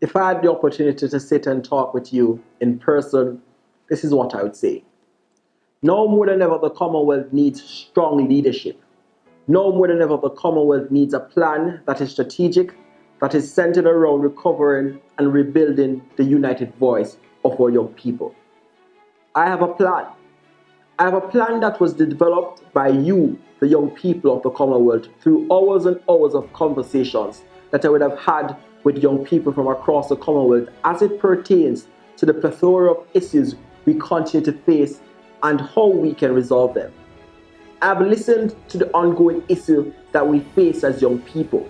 If I had the opportunity to sit and talk with you in person, this is what I would say. Now more than ever, the Commonwealth needs strong leadership. Now more than ever, the Commonwealth needs a plan that is strategic, that is centered around recovering and rebuilding the united voice of our young people. I have a plan. I have a plan that was developed by you, the young people of the Commonwealth, through hours and hours of conversations that I would have had with young people from across the Commonwealth as it pertains to the plethora of issues we continue to face and how we can resolve them. I've listened to the ongoing issue that we face as young people.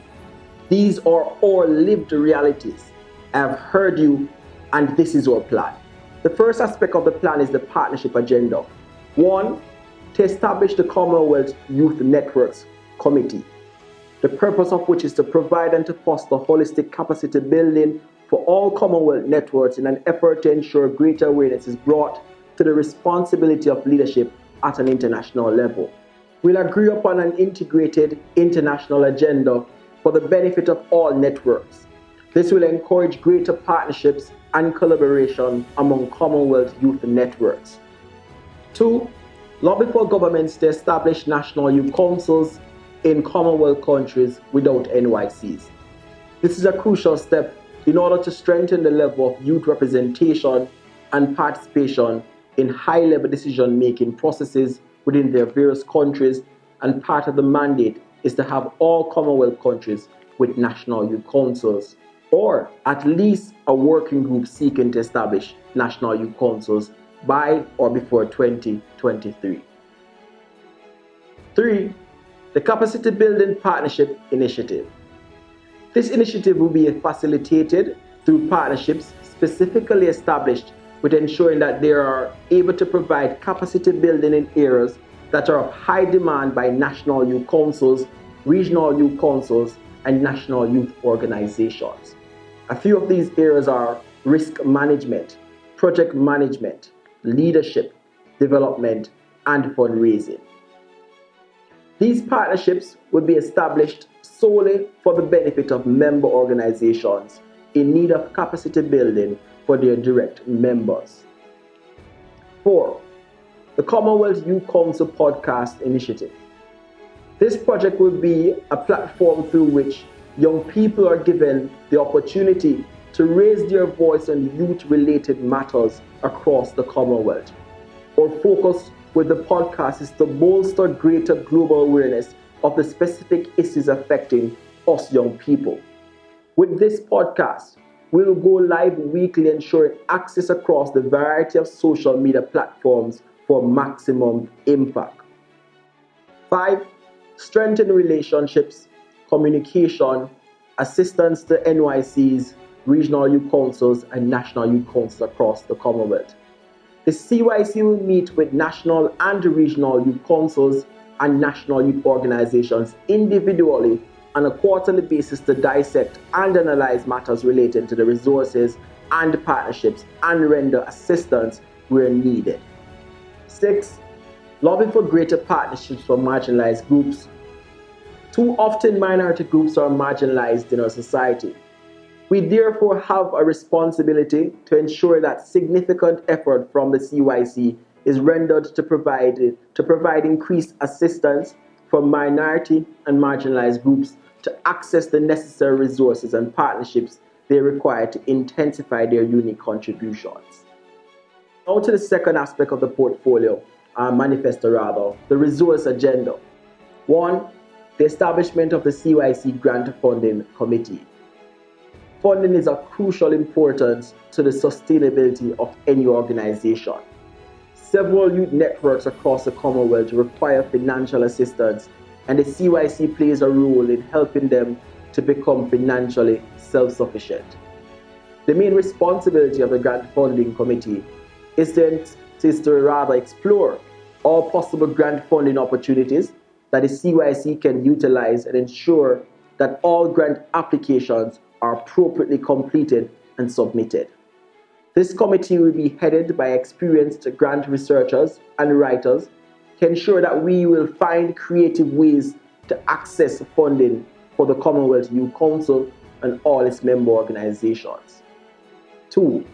These are our lived realities. I've heard you, and this is our plan. The first aspect of the plan is the partnership agenda. 1, to establish the Commonwealth Youth Networks Committee, the purpose of which is to provide and to foster holistic capacity building for all Commonwealth networks in an effort to ensure greater awareness is brought to the responsibility of leadership at an international level. We'll agree upon an integrated international agenda for the benefit of all networks. This will encourage greater partnerships and collaboration among Commonwealth youth networks. 2, lobby for governments to establish national youth councils in Commonwealth countries without NYCs. This is a crucial step in order to strengthen the level of youth representation and participation in high-level decision-making processes within their various countries, and part of the mandate is to have all Commonwealth countries with national youth councils, or at least a working group seeking to establish national youth councils by or before 2023. 3, the Capacity Building Partnership Initiative. This initiative will be facilitated through partnerships specifically established with ensuring that they are able to provide capacity building in areas that are of high demand by national youth councils, regional youth councils, and national youth organizations. A few of these areas are risk management, project management, leadership, development, and fundraising. These partnerships will be established solely for the benefit of member organizations in need of capacity building for their direct members. 4, the Commonwealth Youth Council Podcast Initiative. This project will be a platform through which young people are given the opportunity to raise their voice on youth-related matters across the Commonwealth. Our focus with the podcast is to bolster greater global awareness of the specific issues affecting us young people. With this podcast, we will go live weekly, ensuring access across the variety of social media platforms for maximum impact. 5, strengthen relationships, communication, assistance to NYCs, regional youth councils, and national youth councils across the Commonwealth. The CYC will meet with national and regional youth councils and national youth organizations individually on a quarterly basis to dissect and analyze matters related to the resources and partnerships and render assistance where needed. 6, lobby for greater partnerships for marginalized groups. Too often minority groups are marginalized in our society. We therefore have a responsibility to ensure that significant effort from the CYC is rendered to provide increased assistance for minority and marginalized groups to access the necessary resources and partnerships they require to intensify their unique contributions. Now to the second aspect of the portfolio, manifesto, the resource agenda. 1, the establishment of the CYC Grant Funding Committee. Funding is of crucial importance to the sustainability of any organization. Several youth networks across the Commonwealth require financial assistance, and the CYC plays a role in helping them to become financially self-sufficient. The main responsibility of the Grant Funding Committee is to rather explore all possible grant funding opportunities that the CYC can utilize and ensure that all grant applications are appropriately completed and submitted. This committee will be headed by experienced grant researchers and writers to ensure that we will find creative ways to access funding for the Commonwealth Youth Council and all its member organizations. 2.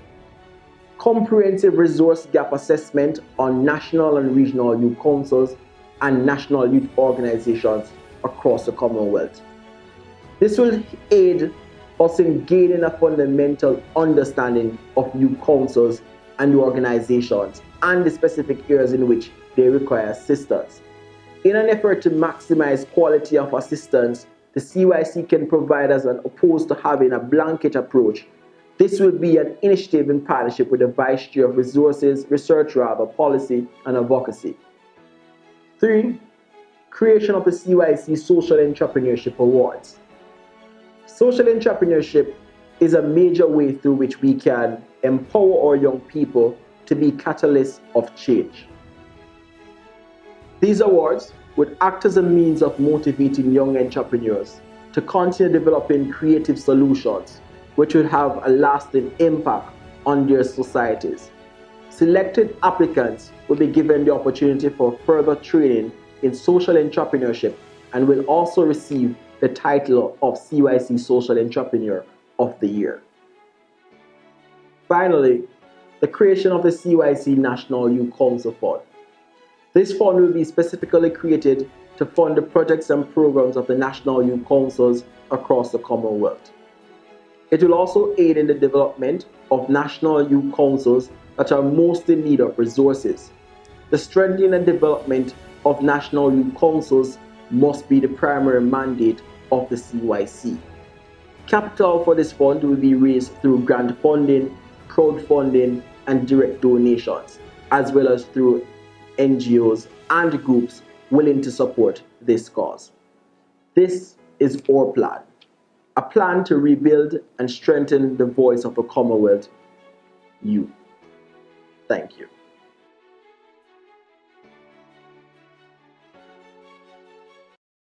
Comprehensive resource gap assessment on national and regional youth councils and national youth organizations across the Commonwealth. This will aid us in gaining a fundamental understanding of youth councils and the organizations and the specific areas in which they require assistance. In an effort to maximize quality of assistance, the CYC can provide as opposed to having a blanket approach. This will be an initiative in partnership with the Vice Chair of Resources, Policy and Advocacy. 3. Creation of the CYC Social Entrepreneurship Awards. Social entrepreneurship is a major way through which we can empower our young people to be catalysts of change. These awards would act as a means of motivating young entrepreneurs to continue developing creative solutions which would have a lasting impact on their societies. Selected applicants will be given the opportunity for further training in social entrepreneurship and will also receive the title of CYC Social Entrepreneur of the Year. Finally, the creation of the CYC National Youth Council Fund. This fund will be specifically created to fund the projects and programs of the National Youth Councils across the Commonwealth. It will also aid in the development of national youth councils that are most in need of resources. The strengthening and development of national youth councils must be the primary mandate of the CYC. Capital for this fund will be raised through grant funding, crowdfunding, and direct donations, as well as through NGOs and groups willing to support this cause. This is our plan, a plan to rebuild and strengthen the voice of the Commonwealth youth. Thank you.